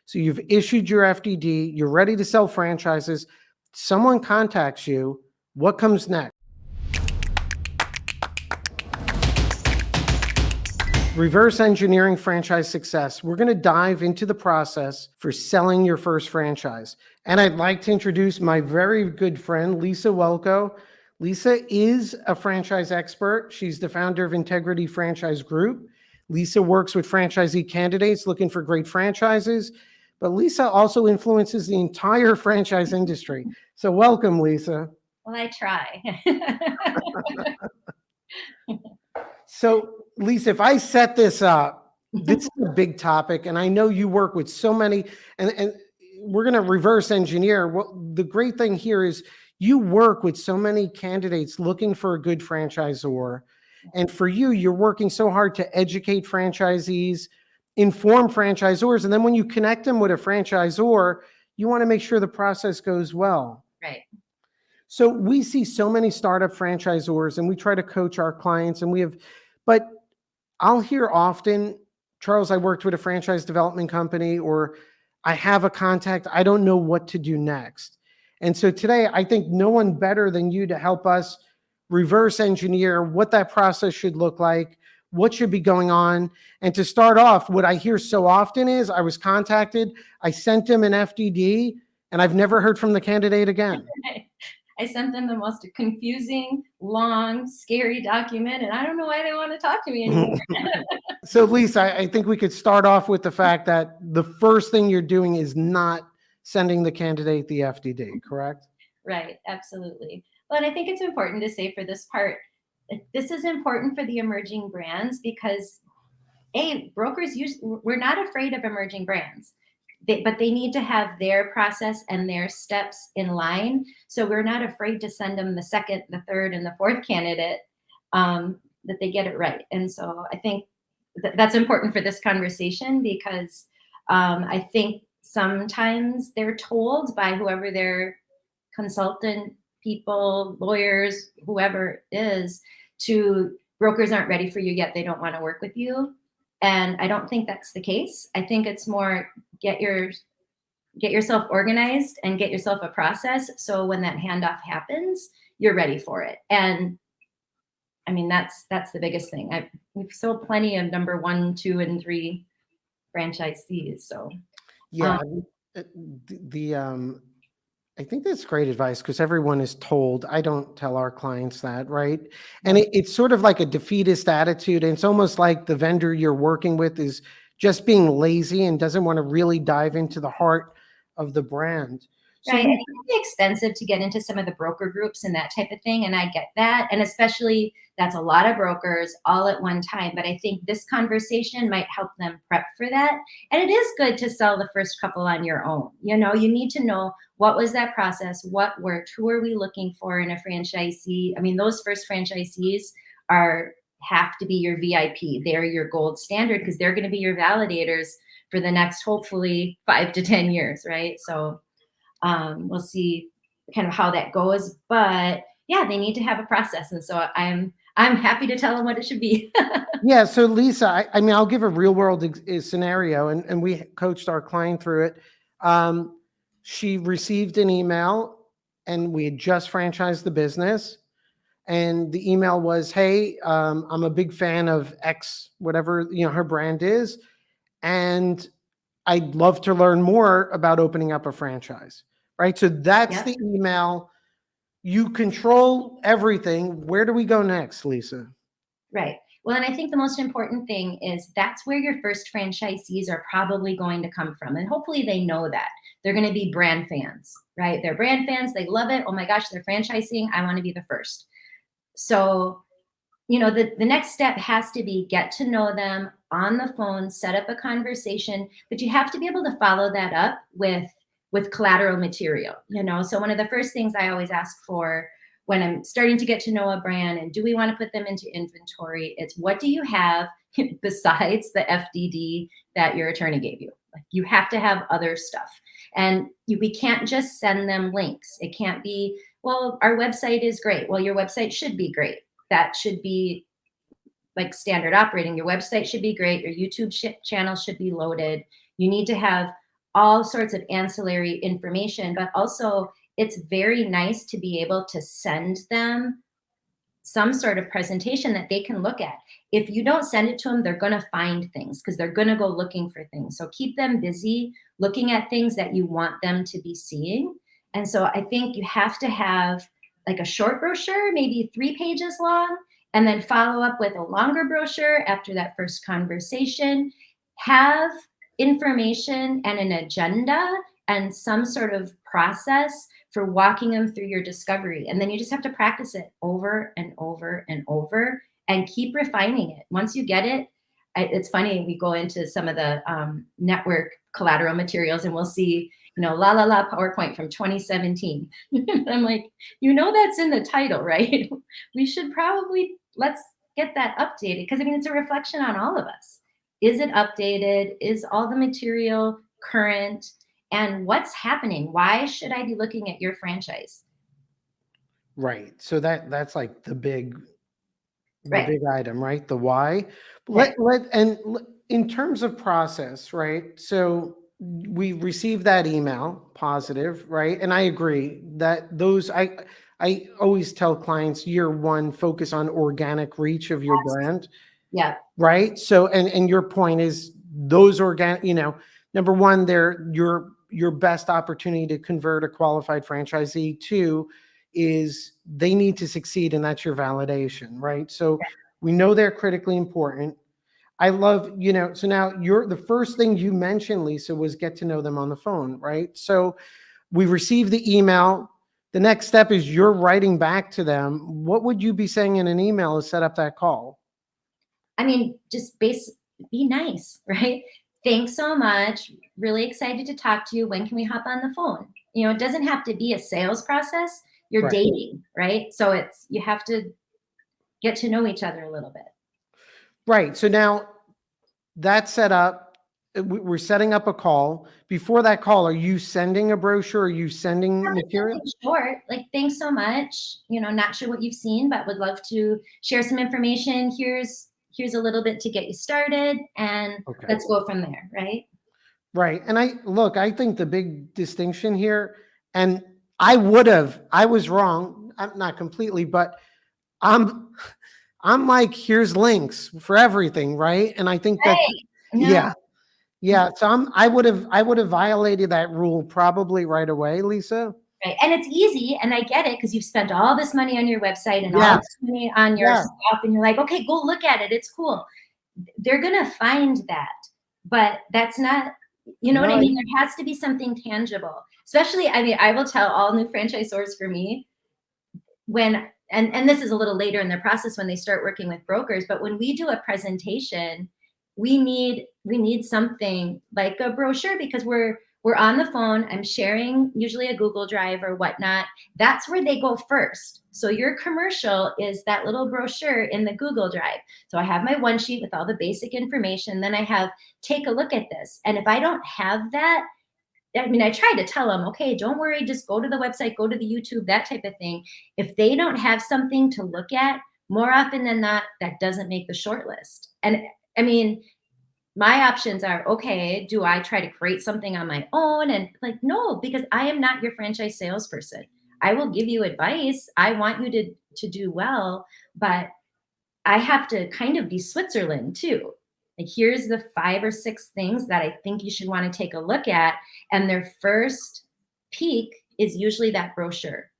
So you've issued your FDD, you're ready to sell franchises. Someone contacts you. What comes next? Reverse engineering franchise success. We're going to dive into the process for selling your first franchise. And I'd like to introduce my very good friend, Lisa Welko. Lisa is a franchise expert. She's the founder of Integrity Franchise Group. Lisa works with franchisee candidates looking for great franchises, but Lisa also influences the entire franchise industry. So welcome, Lisa. Well, I try. So, Lisa, if I set this up, this is a big topic, and I know you work with so many, and we're going to reverse engineer. Well, the great thing here is you work with so many candidates looking for a good franchisor. And for you, you're working so hard to educate franchisees, inform franchisors, and then when you connect them with a franchisor, you want to make sure the process goes well. Right. So we see so many startup franchisors, and we try to coach our clients, and but I'll hear often, Charles, I worked with a franchise development company, or I have a contact, I don't know what to do next. And so today, I think no one better than you to help us reverse engineer what that process should look like, what should be going on. And to start off, what I hear so often is I was contacted, I sent them an FDD, and I've never heard from the candidate again. I sent them the most confusing, long, scary document, and I don't know why they want to talk to me anymore. So, Lisa, I think we could start off with the fact that the first thing you're doing is not sending the candidate the FDD, correct? Right, absolutely. Well, and I think it's important to say for this part, this is important for the emerging brands because, brokers we're not afraid of emerging brands. But they need to have their process and their steps in line. So we're not afraid to send them the second, the third, and the fourth candidate, that they get it right. And so I think that's important for this conversation because I think sometimes they're told by whoever their consultant, people, lawyers, whoever it is, brokers aren't ready for you yet. They don't want to work with you. And I don't think that's the case. I think it's more get yourself organized and get yourself a process. So when that handoff happens, you're ready for it. And I mean, that's the biggest thing. We've sold plenty of number 1, 2, and 3 franchisees. So yeah, I think that's great advice because everyone is told. I don't tell our clients that, right? And it's sort of like a defeatist attitude. And it's almost like the vendor you're working with is just being lazy and doesn't want to really dive into the heart of the brand. So right. It can be expensive to get into some of the broker groups and that type of thing. And I get that. And especially that's a lot of brokers all at one time. But I think this conversation might help them prep for that. And it is good to sell the first couple on your own. You need to know what was that process, what worked, who are we looking for in a franchisee. I mean, those first franchisees have to be your VIP. They're your gold standard because they're going to be your validators for the next, hopefully, 5 to 10 years, right? So we'll see kind of how that goes, but yeah, they need to have a process. And so I'm happy to tell them what it should be. Yeah. So Lisa, I mean, I'll give a real world scenario and we coached our client through it. She received an email and we had just franchised the business. And the email was, hey, I'm a big fan of X, whatever, her brand is. And I'd love to learn more about opening up a franchise, right? So that's the email. You control everything. Where do we go next, Lisa? Right. Well, and I think the most important thing is that's where your first franchisees are probably going to come from. And hopefully they know that. They're going to be brand fans, right? They're brand fans. They love it. Oh my gosh, they're franchising. I want to be the first. So, the next step has to be get to know them on the phone, set up a conversation, but you have to be able to follow that up with collateral material, So one of the first things I always ask for when I'm starting to get to know a brand and do we want to put them into inventory, it's what do you have besides the FDD that your attorney gave you? Like you have to have other stuff. And we can't just send them links. It can't be, well, our website is great. Well, your website should be great. That should be like standard operating. Your website should be great. Your YouTube channel should be loaded. You need to have all sorts of ancillary information, but also it's very nice to be able to send them some sort of presentation that they can look at. If you don't send it to them, they're going to find things because they're going to go looking for things. So keep them busy looking at things that you want them to be seeing. And so I think you have to have like a short brochure, maybe 3 pages long, and then follow up with a longer brochure after that first conversation. Have information and an agenda and some sort of process for walking them through your discovery. And then you just have to practice it over and over and over and keep refining it. Once you get it, it's funny, we go into some of the network collateral materials and we'll see, la la la PowerPoint from 2017. I'm like, that's in the title, right? We should probably, let's get that updated because it's a reflection on all of us. Is it updated? Is all the material current? And what's happening? Why should I be looking at your franchise? Right. So that's like the big item, right? The why. Right. In terms of process, right? So we received that email, positive, right? And I agree that those I always tell clients year one, focus on organic reach of your brand. Yeah. Right. So and your point is those organic, number one, they're your best opportunity to convert a qualified franchisee. 2 is they need to succeed, and that's your validation, right? So we know they're critically important. I love, so now the first thing you mentioned, Lisa, was get to know them on the phone, right? So we received the email. The next step is you're writing back to them. What would you be saying in an email to set up that call? Just be nice, right? Thanks so much. Really excited to talk to you. When can we hop on the phone? It doesn't have to be a sales process. You're dating, right? So you have to get to know each other a little bit. Right. So now that's set up. We're setting up a call. Before that call, are you sending a brochure? Are you sending material? Short, like, thanks so much. Not sure what you've seen, but would love to share some information. Here's a little bit to get you started, and let's go from there, right? Right. And I think the big distinction here, and I was wrong, not completely, but I'm like, here's links for everything, right? And I think that, yeah. So I would have violated that rule probably right away, Lisa. Right. And it's easy, and I get it because you've spent all this money on your website and all this money on your stuff, and you're like, okay, go look at it. It's cool. They're gonna find that, but that's not, what I mean? There has to be something tangible. Especially, I will tell all new franchisors for me when, and this is a little later in their process when they start working with brokers, but when we do a presentation, we need something like a brochure because we're on the phone. I'm sharing usually a Google Drive or whatnot. That's where they go first. So your commercial is that little brochure in the Google Drive. So I have my one sheet with all the basic information. Then I have, take a look at this. And if I don't have that, I try to tell them, okay, don't worry, just go to the website, go to the YouTube, that type of thing. If they don't have something to look at, more often than not, that doesn't make the short list. And my options are, okay, do I try to create something on my own? And no, because I am not your franchise salesperson. I will give you advice. I want you to do well, but I have to kind of be Switzerland too. Like, here's the 5 or 6 things that I think you should want to take a look at. And their first peek is usually that brochure.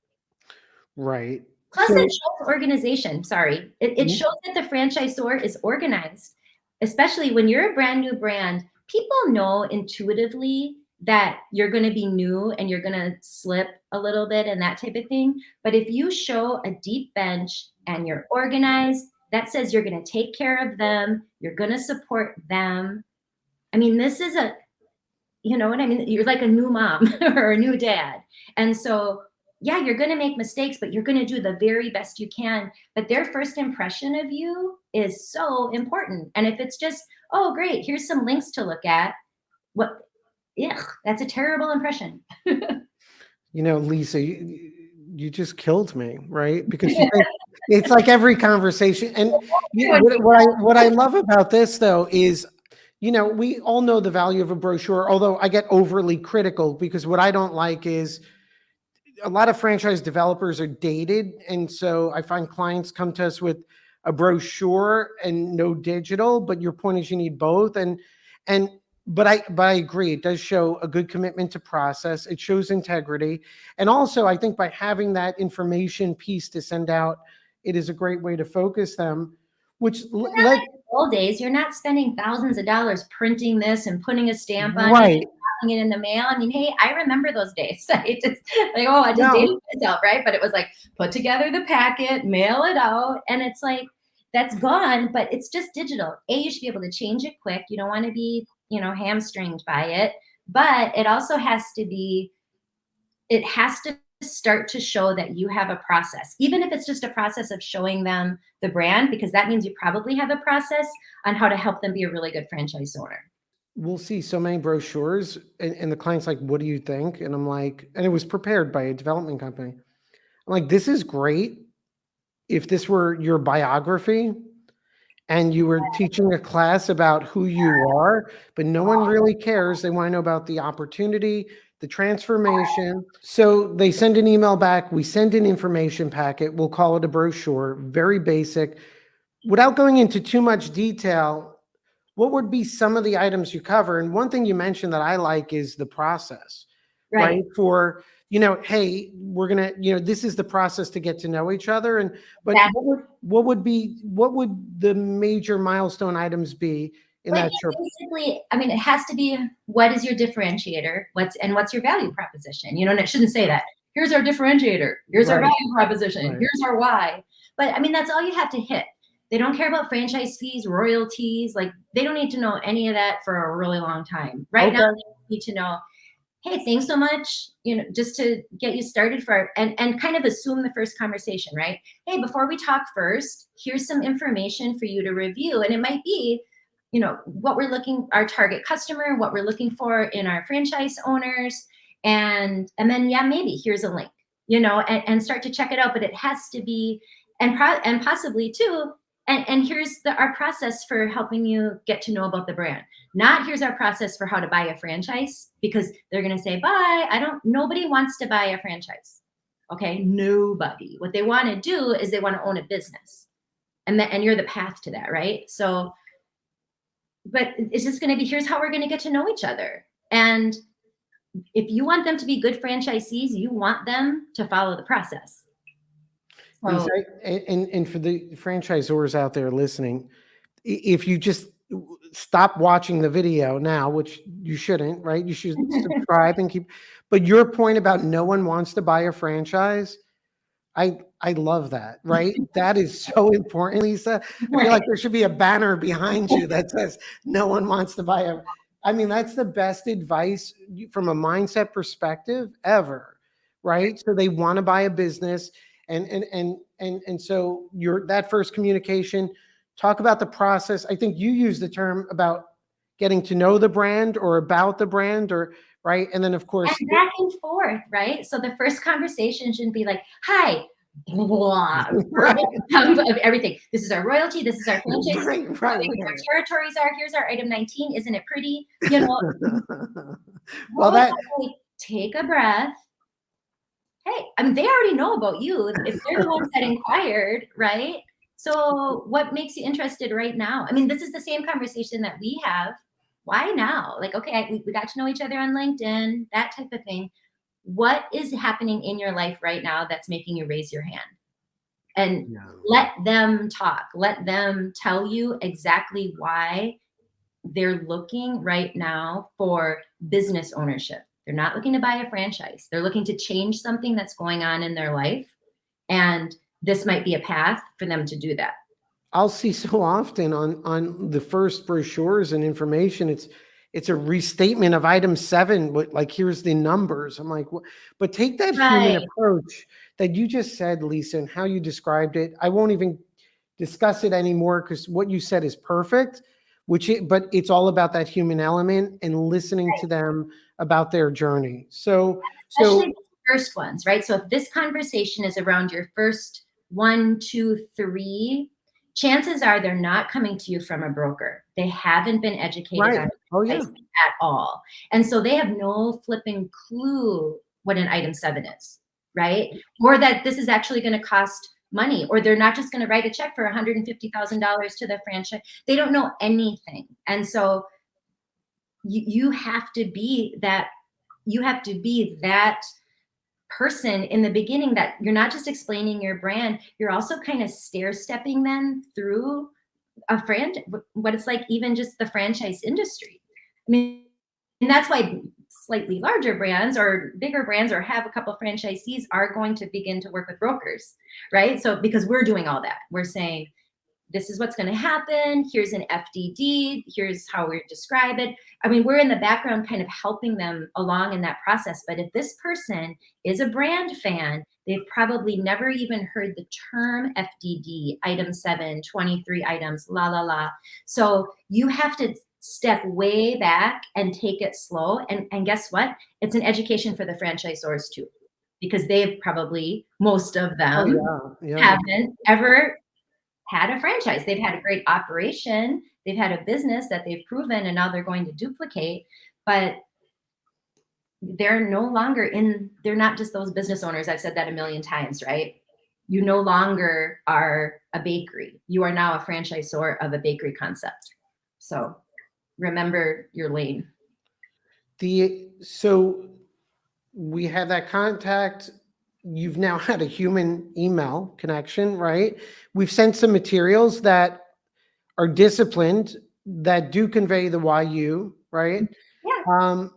Right. Plus it shows organization. Sorry. It shows that the franchisor is organized. Especially when you're a brand new brand, people know intuitively that you're going to be new and you're going to slip a little bit and that type of thing. But if you show a deep bench and you're organized, that says you're going to take care of them. You're going to support them. This is you're like a new mom or a new dad. And so, yeah, you're going to make mistakes, but you're going to do the very best you can. But their first impression of you is so important. And if it's just, oh, great, here's some links to look at, that's a terrible impression. Lisa, you just killed me, right? Because it's like every conversation. And what I love about this, though, is, you know, we all know the value of a brochure, although I get overly critical because what I don't like is a lot of franchise developers are dated. And so I find clients come to us with a brochure and no digital, but your point is you need both. And, but I agree. It does show a good commitment to process. It shows integrity. And also I think by having that information piece to send out, it is a great way to focus them, which let, Old days, you're not spending thousands of dollars printing this and putting a stamp on it, right. and putting it in the mail. I mean, hey, I remember those days. I just like, oh, I just No. dated myself, right? But it was like, put together the packet, mail it out, and it's like, that's gone, but it's just digital. You should be able to change it quick. You don't want to be, hamstringed by it, but it also has to be, it has to start to show that you have a process, even if it's just a process of showing them the brand, because that means you probably have a process on how to help them be a really good franchise owner. We'll see so many brochures and the client's like, what do you think? And I'm like, and it was prepared by a development company. I'm like, this is great. If this were your biography and you were teaching a class about who you are, but no one really cares. They want to know about the opportunity, the transformation. So they send an email back. We send an information packet. We'll call it a brochure, very basic. Without going into too much detail, what would be some of the items you cover? And one thing you mentioned that I like is the process, right? For, hey, we're going to, this is the process to get to know each other. And, but Exactly. what would the major milestone items be in that short? Basically, I mean, it has to be, what is your differentiator? What's your value proposition? And it shouldn't say that. Here's our differentiator. Here's our value proposition. Right. Here's our why. But I mean, that's all you have to hit. They don't care about franchise fees, royalties. Like, they don't need to know any of that for a really long time. Right now, they need to know, hey, thanks so much, just to get you started and kind of assume the first conversation, right? Hey, before we talk first, here's some information for you to review. And it might be, what our target customer, what we're looking for in our franchise owners. And then, yeah, maybe here's a link, and start to check it out. But it has to be, and possibly too, and here's our process for helping you get to know about the brand. Not here's our process for how to buy a franchise, because they're going to say, nobody wants to buy a franchise. Okay. Nobody. What they want to do is they want to own a business, and you're the path to that. Right. So, but it's just going to be, here's how we're going to get to know each other. And if you want them to be good franchisees, you want them to follow the process. So, and for the franchisors out there listening, if you just stop watching the video now, which you shouldn't, right? You should subscribe and keep, but your point about no one wants to buy a franchise, I love that, right? That is so important, Lisa. I feel like there should be a banner behind you that says no one wants to buy I mean, that's the best advice from a mindset perspective ever, right? So they want to buy a business. And so that first communication, talk about the process. I think you use the term about getting to know the brand or about the brand, or right. And then of course, and back and forth, right? So the first conversation shouldn't be like, hi, blah, of everything. This is our royalty. This is our franchise. Our territories are, here's our item 19. Isn't it pretty? Well, take a breath. Hey, I mean, they already know about you if they're the ones that inquired, right? So what makes you interested right now? I mean, this is the same conversation that we have. Why now? Like, okay, we got to know each other on LinkedIn, that type of thing. What is happening in your life right now that's making you raise your hand? And let them talk. Let them tell you exactly why they're looking right now for business ownership. They're not looking to buy a franchise. They're looking to change something that's going on in their life. And this might be a path for them to do that. I'll see so often on the first brochures and information, it's a restatement of item 7, but like, here's the numbers. I'm like, what? But take that human approach that you just said, Lisa, and how you described it. I won't even discuss it anymore because what you said is perfect, but it's all about that human element and listening to them about their journey. Especially the first ones, right? So if this conversation is around your first 1, 2, 3, chances are they're not coming to you from a broker. They haven't been educated Right. on Oh, yeah. pricing at all. And so they have no flipping clue what an item 7 is, right? Or that this is actually going to cost money, or they're not just going to write a check for $150,000 to the franchise. They don't know anything. And so you have to be that person in the beginning, that you're not just explaining your brand, you're also kind of stair stepping them through what it's like, even just the franchise industry. I mean, and that's why slightly larger brands or bigger brands or have a couple of franchisees are going to begin to work with brokers, right? So because we're doing all that, we're saying, this is what's going to happen. Here's an FDD. Here's how we describe it. I mean, we're in the background kind of helping them along in that process. But if this person is a brand fan, they've probably never even heard the term FDD, item 7, 23 items, la, la, la. So you have to step way back and take it slow. And guess what? It's an education for the franchisors too, because they've probably, most of them, Oh, yeah. haven't ever had a franchise. They've had a great operation. They've had a business that they've proven, and now they're going to duplicate. But they're no longer they're not just those business owners. I've said that a million times, right? You no longer are a bakery. You are now a franchisor of a bakery concept. So remember your lane. So we had that contact. You've now had a human email connection, right? We've sent some materials that are disciplined, that do convey the YU, right? Yeah.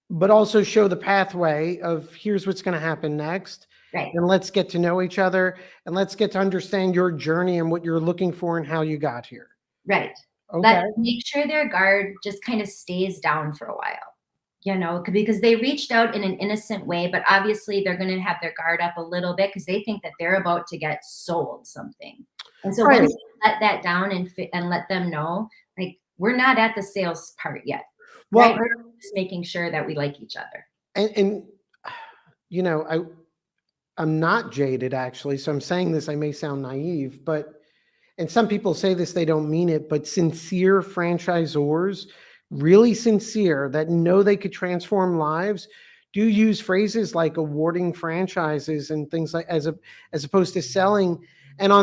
But also show the pathway of here's what's going to happen next. Right. And let's get to know each other, and let's get to understand your journey and what you're looking for and how you got here. Right. Okay. Make sure their guard just kind of stays down for a while, because they reached out in an innocent way, but obviously they're going to have their guard up a little bit because they think that they're about to get sold something. And so once you let that down and let them know, like, we're not at the sales part yet. Well, right? We're just making sure that we like each other. And I'm not jaded, actually. So I'm saying this, I may sound naive, and some people say this, they don't mean it, but sincere franchisors, really sincere, that know they could transform lives, do use phrases like awarding franchises and things like, as opposed to selling. And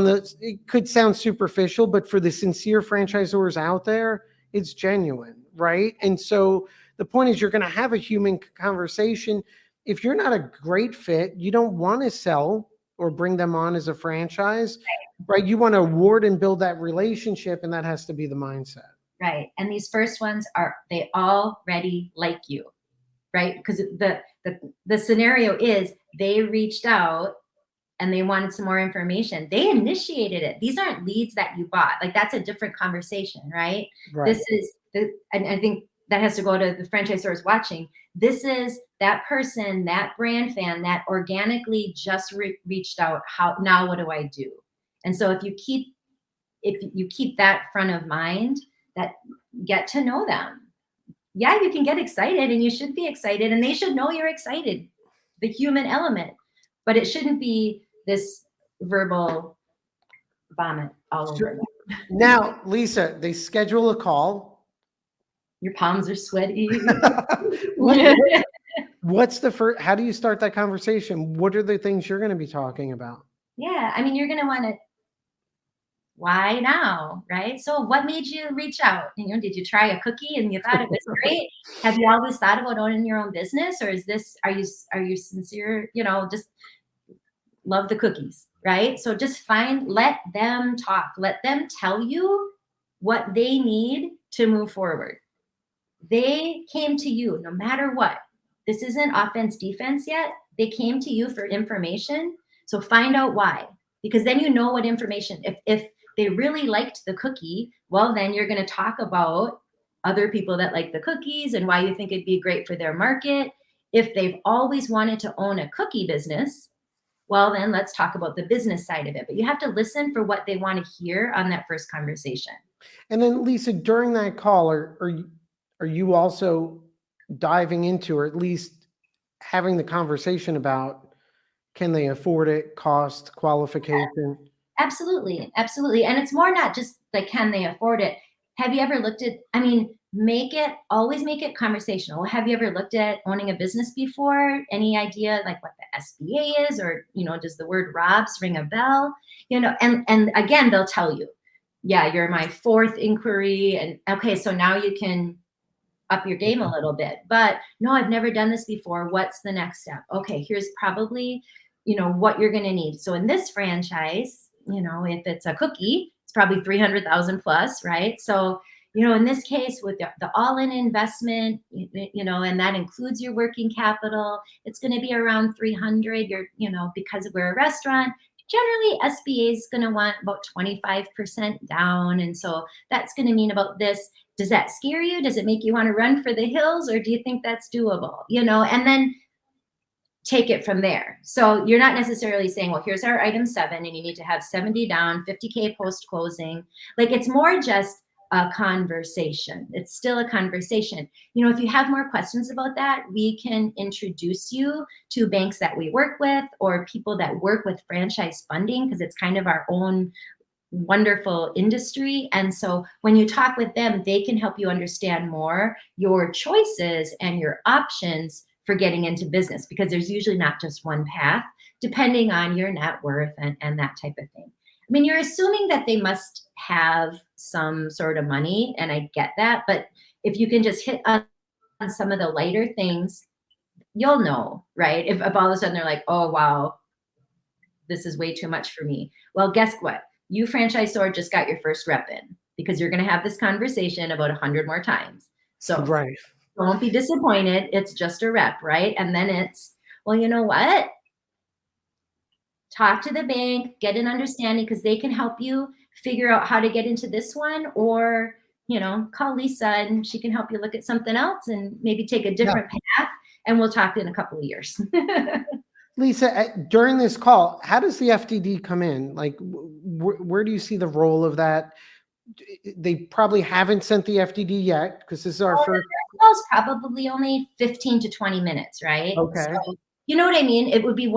it could sound superficial, but for the sincere franchisors out there, it's genuine, right? And so the point is, you're going to have a human conversation. If you're not a great fit, you don't want to sell or bring them on as a franchise, right? You want to award and build that relationship, and that has to be the mindset. Right. And these first ones they already like you, right? Because the scenario is they reached out and they wanted some more information. They initiated it. These aren't leads that you bought. Like, that's a different conversation, right? Right. This is and I think that has to go to the franchisors watching. This is that person, that brand fan that organically just reached out. Now what do I do? And so if you keep that front of mind, that get to know them. Yeah, you can get excited, and you should be excited, and they should know you're excited, the human element, but it shouldn't be this verbal vomit all over. Now, Lisa, they schedule a call. Your palms are sweaty. What's the first, how do you start that conversation? What are the things you're going to be talking about? Yeah, I mean, you're going to want to, why now, right? So what made you reach out? Did you try a cookie and you thought it was great? Have you always thought about owning your own business, or are you sincere? Just love the cookies, right? So just let them talk. Let them tell you what they need to move forward. They came to you no matter what. This isn't offense, defense yet. They came to you for information. So find out why, because then you know what information. If they really liked the cookie, well, then you're going to talk about other people that like the cookies and why you think it'd be great for their market. If they've always wanted to own a cookie business, well, then let's talk about the business side of it. But you have to listen for what they want to hear on that first conversation. And then, Lisa, during that call, are you also diving into, or at least having the conversation about, can they afford it, cost, qualification? Absolutely. Absolutely. And it's more not just like, can they afford it? Have you ever looked at, I mean, always make it conversational. Have you ever looked at owning a business before? Any idea like what the SBA is, or, does the word Robs ring a bell? And again, they'll tell you, yeah, you're my fourth inquiry. And okay, so now you can up your game a little bit. But no, I've never done this before. What's the next step? Okay, here's probably, what you're going to need. So in this franchise, if it's a cookie, it's probably 300,000 plus, right? So, in this case with the all-in investment, and that includes your working capital, it's going to be around 300. Because we're a restaurant, generally SBA is going to want about 25% down. And so that's going to mean about this. Does that scare you? Does it make you want to run for the hills, or do you think that's doable? And then take it from there. So you're not necessarily saying, well, here's our item 7 and you need to have 70 down, 50K post closing. Like, it's more just a conversation. It's still a conversation. If you have more questions about that, we can introduce you to banks that we work with or people that work with franchise funding, because it's kind of our own wonderful industry. And so when you talk with them, they can help you understand more your choices and your options for getting into business, because there's usually not just one path, depending on your net worth and that type of thing. I mean, you're assuming that they must have some sort of money, and I get that, but if you can just hit on some of the lighter things, you'll know, right? If all of a sudden they're like, oh, wow, this is way too much for me. Well, guess what? You franchisor just got your first rep in, because you're going to have this conversation about 100 more times. So Right. don't be disappointed. It's just a rep, right? And then it's, well, you know what? Talk to the bank, get an understanding, because they can help you figure out how to get into this one, or, call Lisa and she can help you look at something else and maybe take a different path, and we'll talk in a couple of years. Lisa, during this call, how does the FDD come in? Like, where do you see the role of that? They probably haven't sent the FDD yet, because this is our first. Call's probably only 15 to 20 minutes, right? Okay. So, you know what I mean? It would be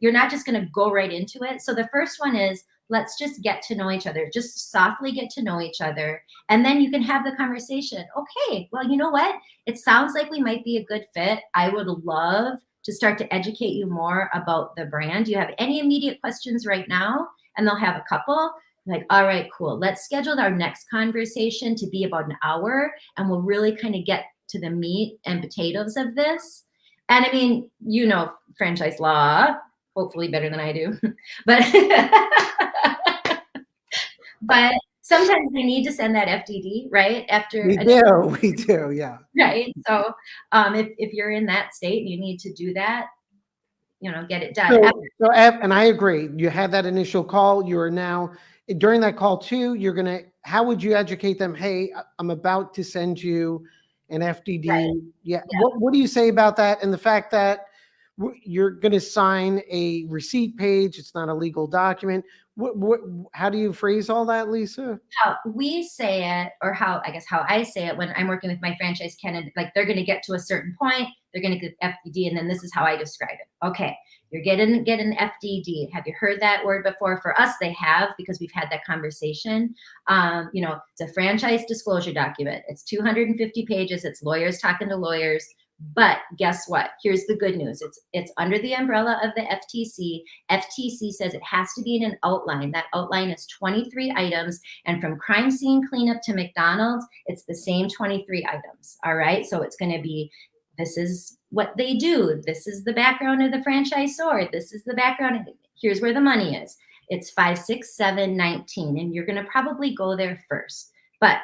you're not just going to go right into it. So the first one is, let's just get to know each other. Just softly get to know each other. And then you can have the conversation. Okay, well, you know what? It sounds like we might be a good fit. I would love to start to educate you more about the brand. Do you have any immediate questions right now? And they'll have a couple. Like, all right, cool. Let's schedule our next conversation to be about an hour, and we'll really kind of get to the meat and potatoes of this. And I mean, franchise law, hopefully better than I do, but but sometimes we need to send that FDD, right? We do, yeah. Right. So if you're in that state, you need to do that, get it done. So, and I agree. You had that initial call. You are now, during that call too, how would you educate them? Hey, I'm about to send you an FDD. Right. Yeah. What do you say about that? And the fact that you're going to sign a receipt page. It's not a legal document. How do you phrase all that, Lisa? How we say it, or how I say it when I'm working with my franchise candidate, like, they're going to get to a certain point, they're going to get FDD, and then this is how I describe it. Okay, you're get an FDD. Have you heard that word before? For us, they have, because we've had that conversation. It's a franchise disclosure document. It's 250 pages. It's lawyers talking to lawyers. But guess what? Here's the good news. It's under the umbrella of the FTC. FTC says it has to be in an outline. That outline is 23 items. And from crime scene cleanup to McDonald's, it's the same 23 items. All right. So it's going to be, this is what they do. This is the background of the franchisor. This is the background. Here's where the money is. It's 5, 6, 7, 19. And you're going to probably go there first. But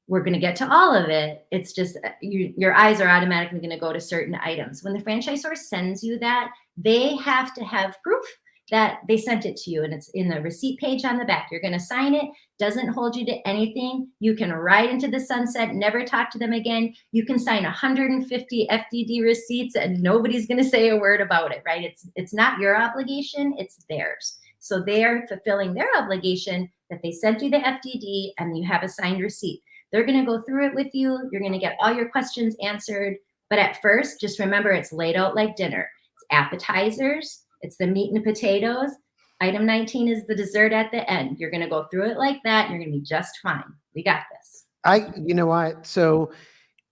we're going to get to all of it. It's just your eyes are automatically going to go to certain items. When the franchisor sends you that, they have to have proof that they sent it to you, and it's in the receipt page on the back. You're going to sign it. Doesn't hold you to anything. You can ride into the sunset, never talk to them again. You can sign 150 FDD receipts and nobody's going to say a word about it, right? It's not your obligation, it's theirs. So they're fulfilling their obligation that they sent you the FDD and you have a signed receipt. They're going to go through it with you. You're going to get all your questions answered. But at first, just remember, it's laid out like dinner. It's appetizers. It's the meat and potatoes. Item 19 is the dessert at the end. You're going to go through it like that. And you're going to be just fine. We got this. You know what? So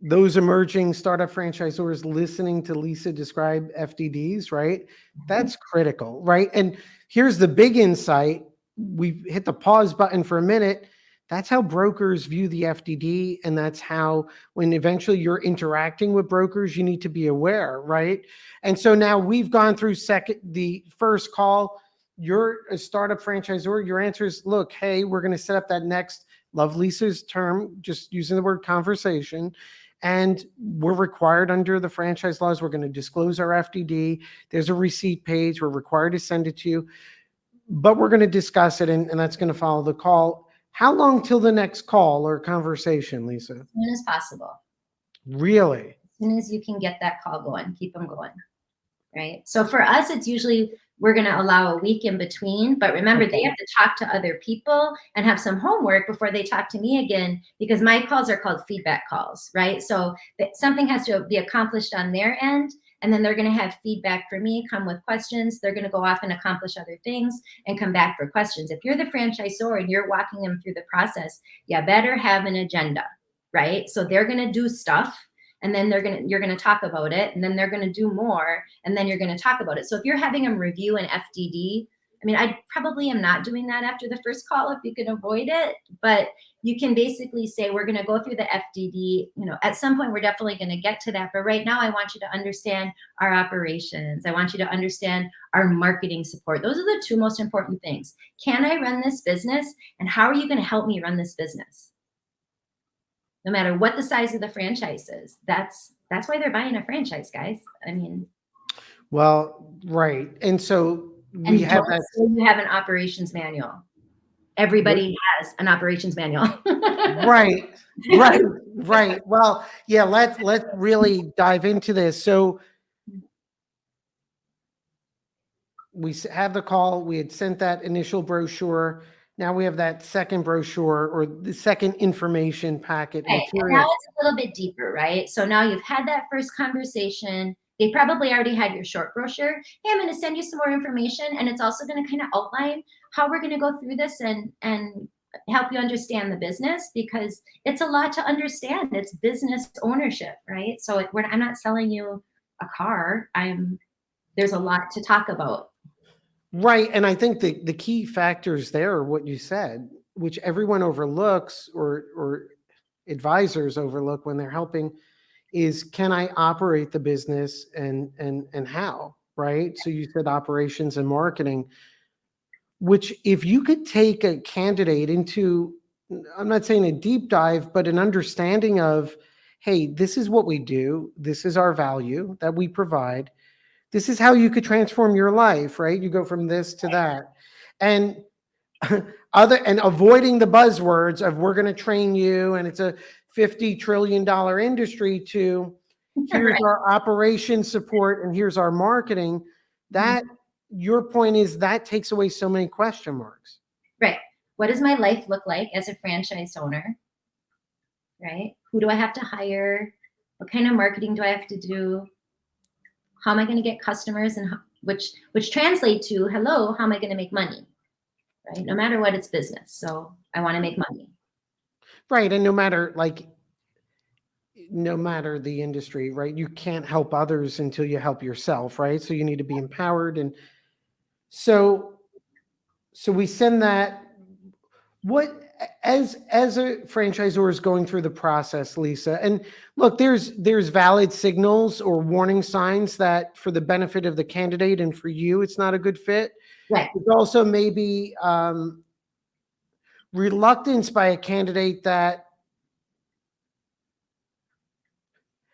those emerging startup franchisors listening to Lisa describe FDDs, right? That's critical, right? And here's the big insight. We hit the pause button for a minute. That's how brokers view the FDD. And that's how, when eventually you're interacting with brokers, you need to be aware, right? And so now we've gone through the first call. You're a startup franchisor. Your answer is, look, hey, we're going to set up that next, love Lisa's term, just using the word conversation. And we're required under the franchise laws, we're going to disclose our FDD. There's a receipt page. We're required to send it to you, but we're going to discuss it, and that's going to follow the call. How long till the next call or conversation, Lisa? As soon as possible. Really? As soon as you can get that call going, keep them going, right? So for us, it's usually we're going to allow a week in between, but remember, they have to talk to other people and have some homework before they talk to me again, because my calls are called feedback calls, right? So something has to be accomplished on their end, and then they're going to have feedback for me, come with questions. They're going to go off and accomplish other things and come back for questions. If you're the franchisor and you're walking them through the process, you better have an agenda, right? So they're going to do stuff, and then you're going to talk about it, and then they're going to do more, and then you're going to talk about it. So if you're having them review an FDD, I mean, I probably am not doing that after the first call if you can avoid it, but you can basically say, we're going to go through the FDD. You know, at some point we're definitely going to get to that, but right now I want you to understand our operations. I want you to understand our marketing support. Those are the two most important things. Can I run this business, and how are you going to help me run this business? No matter what the size of the franchise is. That's why they're buying a franchise, guys. I mean, well, right. And so we have that. You have an operations manual. Everybody has an operations manual. Right. Well, yeah, let's really dive into this. So we have the call. We had sent that initial brochure. Now we have that second brochure, or the second information packet. Right. And now it's a little bit deeper, right? So now you've had that first conversation. They probably already had your short brochure. Hey, I'm going to send you some more information, and it's also going to kind of outline how we're going to go through this and help you understand the business, because it's a lot to understand. It's business ownership, right? So I'm not selling you a car. There's a lot to talk about. Right. And I think the key factors there are what you said, which everyone overlooks, or advisors overlook when they're helping, is, can I operate the business, and how, right? So you said operations and marketing, which if you could take a candidate into, I'm not saying a deep dive, but an understanding of, hey, this is what we do. This is our value that we provide. This is how you could transform your life, right? You go from this to that. And avoiding the buzzwords of, we're going to train you and it's a $50 trillion industry, to here's our operation support and here's our marketing. That, your point is, that takes away so many question marks. Right. What does my life look like as a franchise owner? Right? Who do I have to hire? What kind of marketing do I have to do? How am I going to get customers, and which translate to, hello, how am I going to make money? Right? No matter what, it's business. So I want to make money. Right. And no matter the industry, right? You can't help others until you help yourself, right? So you need to be empowered. And so we send that. What, as a franchisor is going through the process, Lisa, and look, there's valid signals or warning signs that, for the benefit of the candidate and for you, it's not a good fit. Right. There's also maybe reluctance by a candidate that,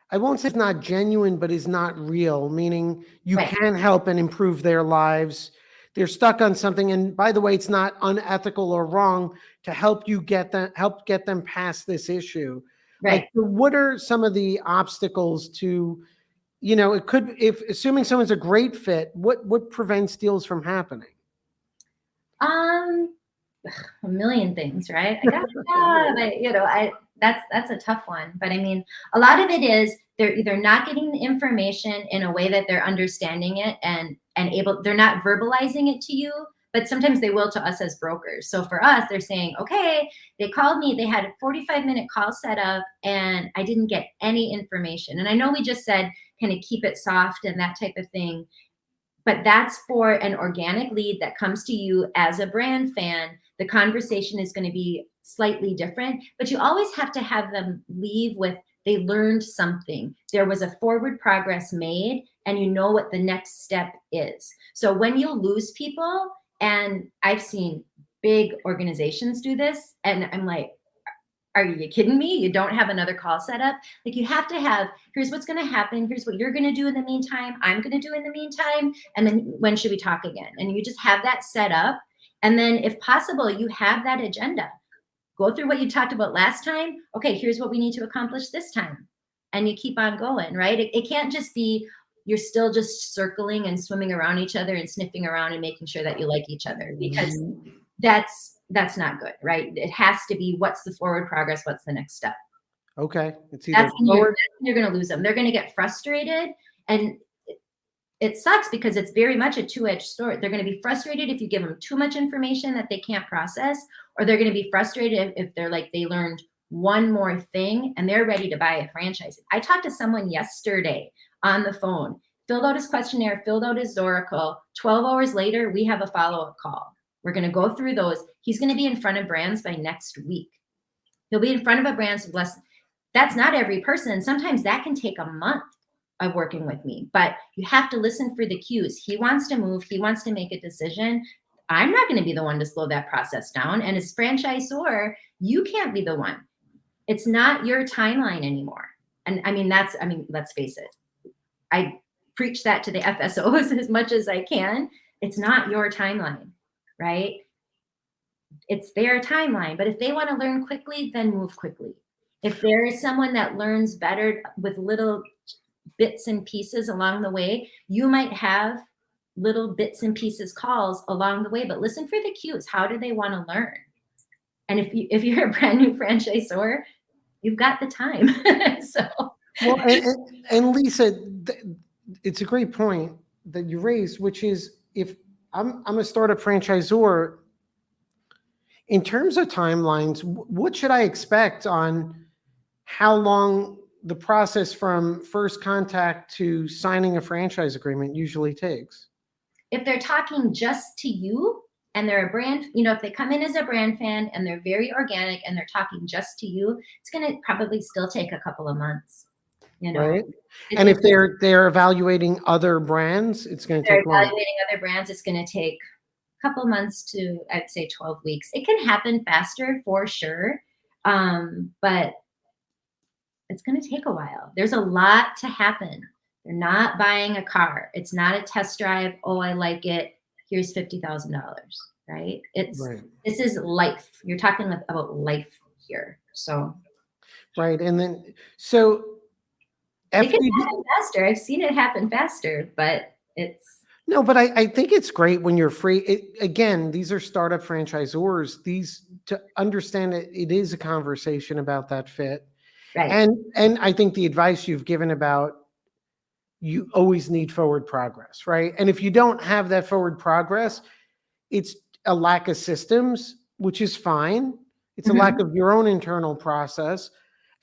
I won't say it's not genuine, but is not real, meaning you can help and improve their lives. They're stuck on something. And by the way, it's not unethical or wrong to help get them past this issue. Right. Like, what are some of the obstacles to, it could, if assuming someone's a great fit, what prevents deals from happening? A million things, right? I got a job. That's a tough one. But I mean, a lot of it is they're either not getting the information in a way that they're understanding it and they're not verbalizing it to you but sometimes they will to us as brokers. So for us, they're saying, okay, they called me, they had a 45-minute call set up, and I didn't get any information. And I know we just said kind of keep it soft and that type of thing, but that's for an organic lead that comes to you as a brand fan. The conversation is going to be slightly different, but you always have to have them leave with they learned something. There was a forward progress made, and you know what the next step is. So when you lose people, and I've seen big organizations do this, and I'm like, are you kidding me? You don't have another call set up? Like, you have to have, here's what's going to happen. Here's what you're going to do in the meantime. I'm going to do in the meantime. And then when should we talk again? And you just have that set up. And then if possible, you have that agenda. Go through what you talked about last time. Okay, here's what we need to accomplish this time. And you keep on going, right? It can't just be, you're still just circling and swimming around each other and sniffing around and making sure that you like each other, because that's not good, right? It has to be, what's the forward progress? What's the next step? Okay. It's either you're going to lose them. They're going to get frustrated, and it sucks because it's very much a two-edged sword. They're going to be frustrated if you give them too much information that they can't process, or they're going to be frustrated if they're like, they learned one more thing and they're ready to buy a franchise. I talked to someone yesterday on the phone, filled out his questionnaire, filled out his Zoracle. 12 hours later, we have a follow-up call. We're going to go through those. He's going to be in front of brands by next week. He'll be in front of a brand. That's not every person. Sometimes that can take a month of working with me, but you have to listen for the cues. He wants to move. He wants to make a decision. I'm not going to be the one to slow that process down. And as franchisor, you can't be the one. It's not your timeline anymore. And let's face it. I preach that to the FSOs as much as I can. It's not your timeline, right? It's their timeline. But if they want to learn quickly, then move quickly. If there is someone that learns better with little bits and pieces along the way, you might have little bits and pieces calls along the way, but listen for the cues. How do they want to learn? And if you're a brand new franchisor, you've got the time. So well, and Lisa, it's a great point that you raised, which is, if I'm a startup franchisor, in terms of timelines, what should I expect on how long the process from first contact to signing a franchise agreement usually takes? If they're talking just to you and they're a brand, if they come in as a brand fan and they're very organic and they're talking just to you, it's going to probably still take a couple of months. Right. And if they're evaluating other brands, it's going to take long. Evaluating other brands, it's going to take a couple months to, I'd say, 12 weeks. It can happen faster for sure, but it's going to take a while. There's a lot to happen. They're not buying a car. It's not a test drive. Oh, I like it. Here's $50,000, right? This is life. You're talking about life here. So. Right. And then, so. It can happen faster. I've seen it happen faster, but it's. No, but I think it's great when you're free. Again, these are startup franchisors. To understand it is a conversation about that fit. Right. And I think the advice you've given about, you always need forward progress, right? And if you don't have that forward progress, it's a lack of systems, which is fine. It's a lack of your own internal process.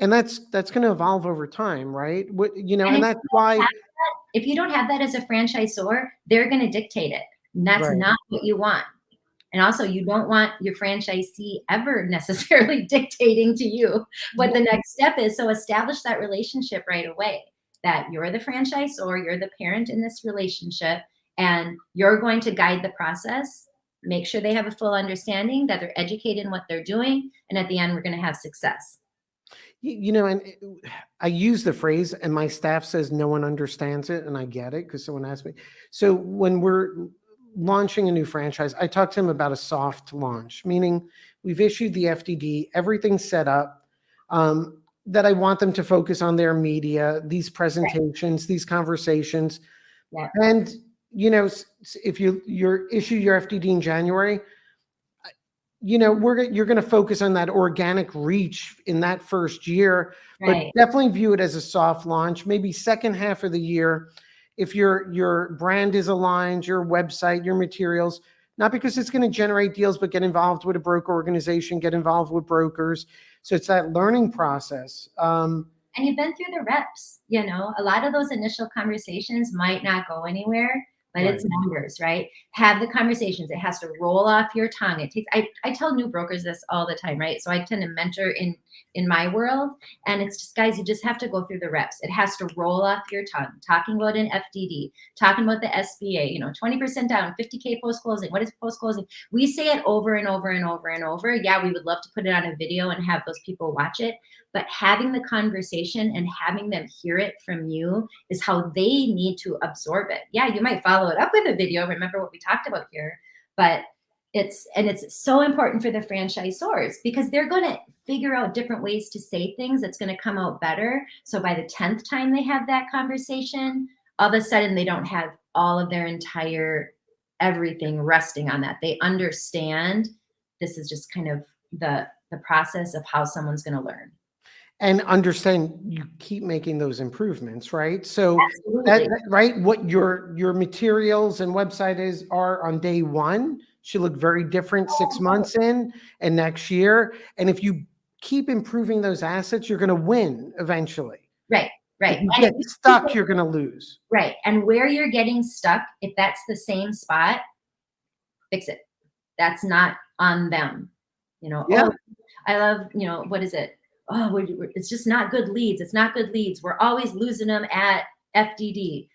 And that's going to evolve over time, right? And that's why. If you don't have that as a franchisor, they're going to dictate it. And that's not what you want. And also, you don't want your franchisee ever necessarily dictating to you what the next step is. So establish that relationship right away, that you're the franchisor, you're the parent in this relationship, and you're going to guide the process. Make sure they have a full understanding, that they're educated in what they're doing. And at the end, we're going to have success. And I use the phrase, and my staff says no one understands it, and I get it because someone asked me. So when we're launching a new franchise, I talk to them about a soft launch, meaning we've issued the FDD, everything's set up, that I want them to focus on their media, these presentations, these conversations. Yeah. And, if you issue your FDD in January, you're going to focus on that organic reach in that first year, but definitely view it as a soft launch. Maybe second half of the year, if your brand is aligned, your website, your materials, not because it's going to generate deals, but get involved with a broker organization, get involved with brokers. So it's that learning process. And you've been through the reps, you know, a lot of those initial conversations might not go anywhere, but Right. it's numbers, right? Have the conversations. It has to roll off your tongue. It takes, I tell new brokers this all the time, right? So I tend to mentor in my world, and it's just, guys, you just have to go through the reps. It has to roll off your tongue. Talking about an FDD, talking about the SBA, you know, 20% down, 50K post closing. What is post closing? We say it over and over and over and over. Yeah, we would love to put it on a video and have those people watch it, but having the conversation and having them hear it from you is how they need to absorb it. Yeah, you might follow it up with a video. Remember what we talked about here, but it's so important for the franchisors because they're going to figure out different ways to say things that's going to come out better. So by the 10th time they have that conversation, all of a sudden they don't have all of their entire everything resting on that. They understand this is just kind of the process of how someone's going to learn. And understand you keep making those improvements, right? So Absolutely. right, what your materials and website are on day one should look very different 6 months in and next year. And if you keep improving those assets, you're going to win eventually. Right. If you get stuck, you're going to lose. Right. And where you're getting stuck, if that's the same spot, fix it. That's not on them. You know, Yeah. oh, I love, you know, what is it? Oh, it's just not good leads. It's not good leads. We're always losing them at FDD.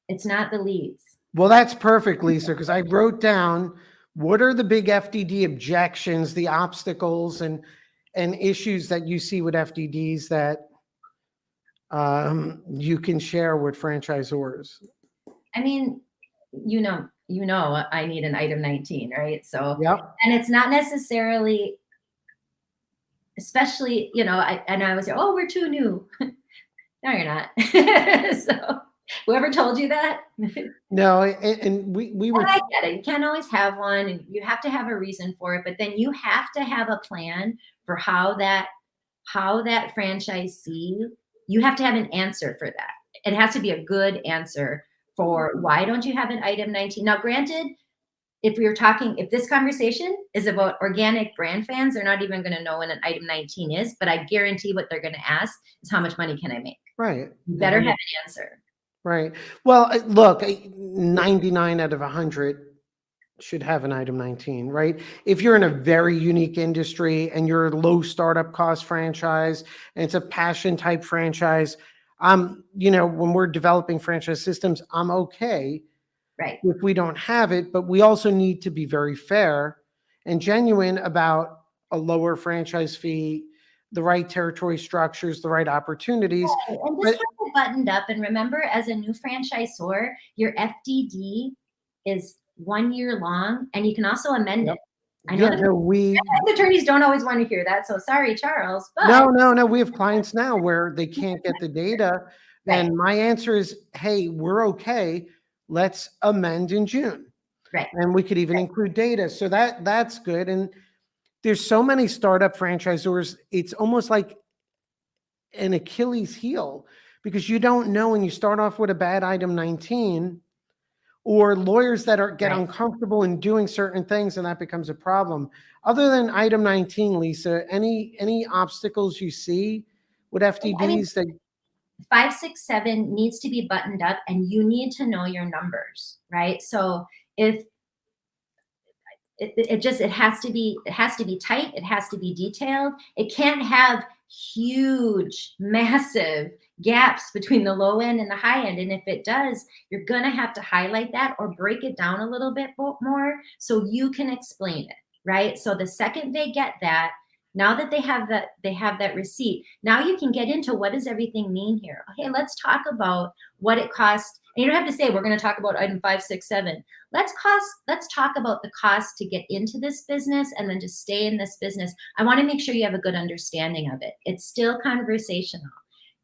It's not the leads. Well, that's perfect, Lisa, because I wrote down what are the big FDD objections, the obstacles and issues that you see with FDDs that you can share with franchisors. I mean, you know, I need an item 19, right? So, Yep. and it's not necessarily, especially, you know, I was, oh, we're too new. No, you're not. So whoever told you that? No, and we were. I get it. You can't always have one, and you have to have a reason for it. But then you have to have a plan for how that franchisee. You have to have an answer for that. It has to be a good answer for why don't you have an item 19? Now, granted, if this conversation is about organic brand fans, they're not even going to know what an item 19 is. But I guarantee what they're going to ask is how much money can I make? Right. You better have an answer. Right. Well, look, 99 out of 100 should have an item 19, right? If you're in a very unique industry and you're a low startup cost franchise and it's a passion type franchise, you know, when we're developing franchise systems, I'm okay Right. if we don't have it, but we also need to be very fair and genuine about a lower franchise fee, the right territory structures, the right opportunities. Right. And just have it buttoned up. And remember, as a new franchisor, your FDD is 1 year long, and you can also amend it. I know the attorneys don't always want to hear that, so sorry, Charles. But no. We have clients now where they can't get the data, right. and my answer is, hey, we're okay. Let's amend in June, right? And we could even include data, so that's good. And there's so many startup franchisors, it's almost like an Achilles heel because you don't know when you start off with a bad item 19. Or lawyers that get uncomfortable in doing certain things, and that becomes a problem. Other than item 19, Lisa, any obstacles you see with FDDs? I mean, 5, 6, 7 needs to be buttoned up, and you need to know your numbers, right? So if it has to be tight, it has to be detailed. It can't have huge, massive gaps between the low end and the high end. And if it does, you're going to have to highlight that or break it down a little bit more so you can explain it, right? So the second they get that, now that they have that receipt, now you can get into what does everything mean here? Okay, let's talk about what it costs. And you don't have to say, we're going to talk about item 5, 6, 7. Let's talk about the cost to get into this business and then just stay in this business. I want to make sure you have a good understanding of it. It's still conversational.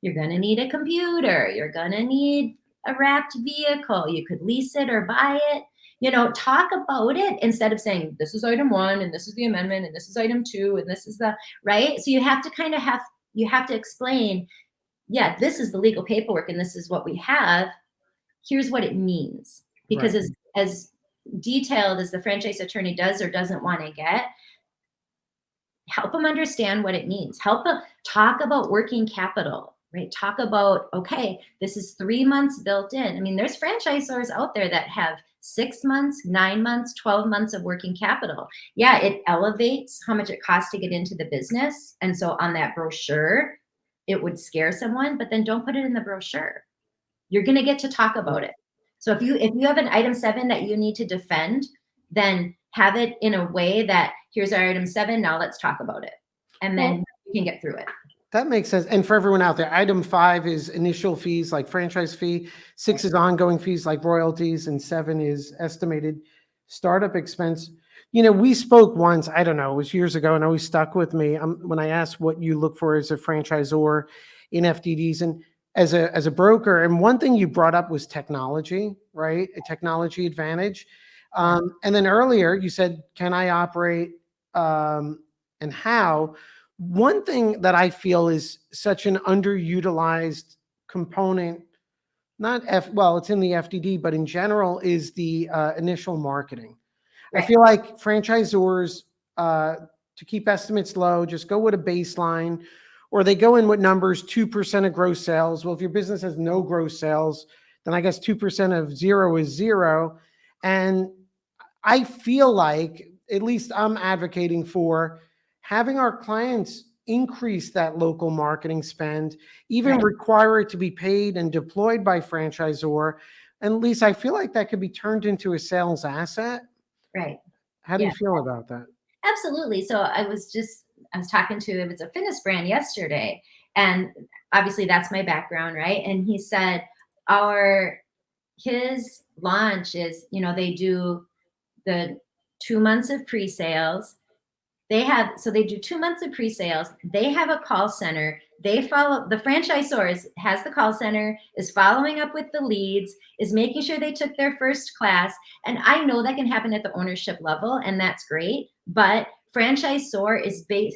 You're going to need a computer. You're going to need a wrapped vehicle. You could lease it or buy it. You know, talk about it instead of saying, this is item 1 and this is the amendment and this is item 2 and this is the, right? So you have to explain, yeah, this is the legal paperwork and this is what we have. Here's what it means. Because as detailed as the franchise attorney does or doesn't want to get, help them understand what it means. Help them talk about working capital, right? Talk about, okay, this is 3 months built in. I mean, there's franchisors out there that have 6 months, 9 months, 12 months of working capital. Yeah, it elevates how much it costs to get into the business. And so on that brochure, it would scare someone, but then don't put it in the brochure. You're going to get to talk about it. So if you have an item 7 that you need to defend, then have it in a way that here's our item 7. Now let's talk about it. And then you can get through it. That makes sense. And for everyone out there, item 5 is initial fees like franchise fee. 6 is ongoing fees like royalties, and 7 is estimated startup expense. You know, we spoke once, I don't know, it was years ago, and always stuck with me when I asked what you look for as a franchisor in FDDs and as a broker. And one thing you brought up was technology, right? A technology advantage. And then earlier you said, can I operate and how? One thing that I feel is such an underutilized component, it's in the FDD, but in general, is the initial marketing. Right. I feel like franchisors, to keep estimates low, just go with a baseline, or they go in with numbers, 2% of gross sales. Well, if your business has no gross sales, then I guess 2% of 0 is 0. And I feel like, at least I'm advocating for having our clients increase that local marketing spend, even require it to be paid and deployed by franchisor. And at least I feel like that could be turned into a sales asset. Right. How do you feel about that? Absolutely. So I was talking to, it was a fitness brand yesterday, and obviously that's my background, right? And he said his launch is, they do the 2 months of pre-sales. They do 2 months of pre-sales. They have a call center. The franchisor has the call center, is following up with the leads, is making sure they took their first class. And I know that can happen at the ownership level, and that's great. But franchisor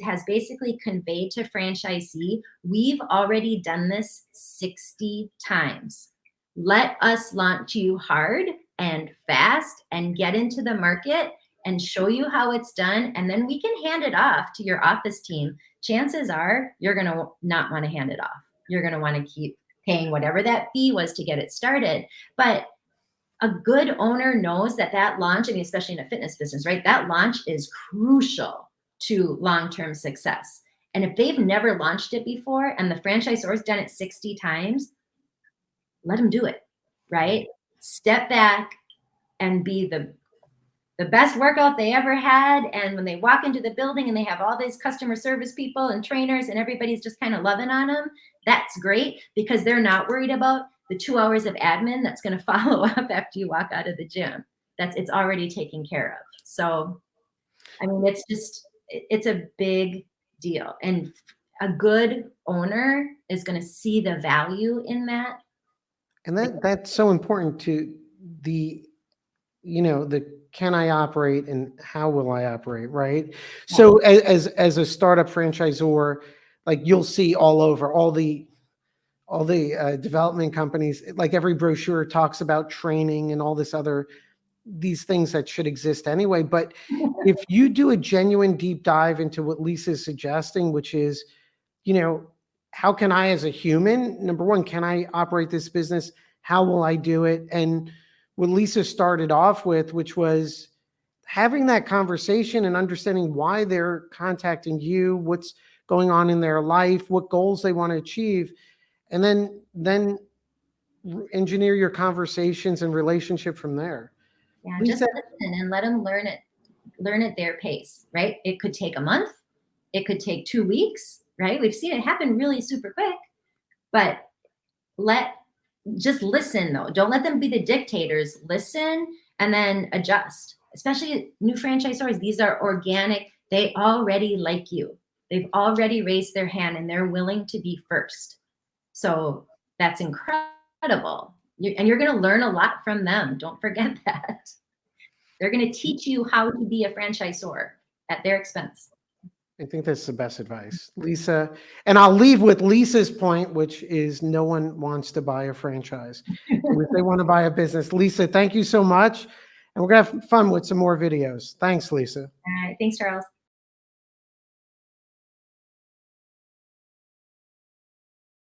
has basically conveyed to franchisee, we've already done this 60 times. Let us launch you hard and fast and get into the market and show you how it's done. And then we can hand it off to your office team. Chances are you're going to not want to hand it off. You're going to want to keep paying whatever that fee was to get it started. But a good owner knows that launch, I mean, especially in a fitness business, right? That launch is crucial to long-term success. And if they've never launched it before and the franchisor's done it 60 times, let them do it, right? Step back and be the best workout they ever had. And when they walk into the building and they have all these customer service people and trainers and everybody's just kind of loving on them, that's great, because they're not worried about the 2 hours of admin that's going to follow up after you walk out of the gym. It's already taken care of. So, I mean, it's a big deal. And a good owner is going to see the value in that. And that's so important to the can I operate and how will I operate, right? So as a startup franchisor, like you'll see all over all the development companies, like every brochure talks about training and all these things that should exist anyway. But if you do a genuine deep dive into what Lisa's suggesting, which is, how can I as a human, number one, can I operate this business? How will I do it? And what Lisa started off with, which was having that conversation and understanding why they're contacting you, what's going on in their life, what goals they want to achieve, and then engineer your conversations and relationship from there. Yeah, Lisa, just listen and let them learn at their pace, right? It could take a month. It could take 2 weeks, right? We've seen it happen really super quick, but just listen though. Don't let them be the dictators. Listen and then adjust. Especially new franchisors, these are organic. They already like you. They've already raised their hand and they're willing to be first. So that's incredible. And you're going to learn a lot from them. Don't forget that. They're going to teach you how to be a franchisor at their expense. I think that's the best advice, Lisa. And I'll leave with Lisa's point, which is no one wants to buy a franchise. If they want to buy a business. Lisa, thank you so much. And we're going to have fun with some more videos. Thanks, Lisa. All right. Thanks, Charles.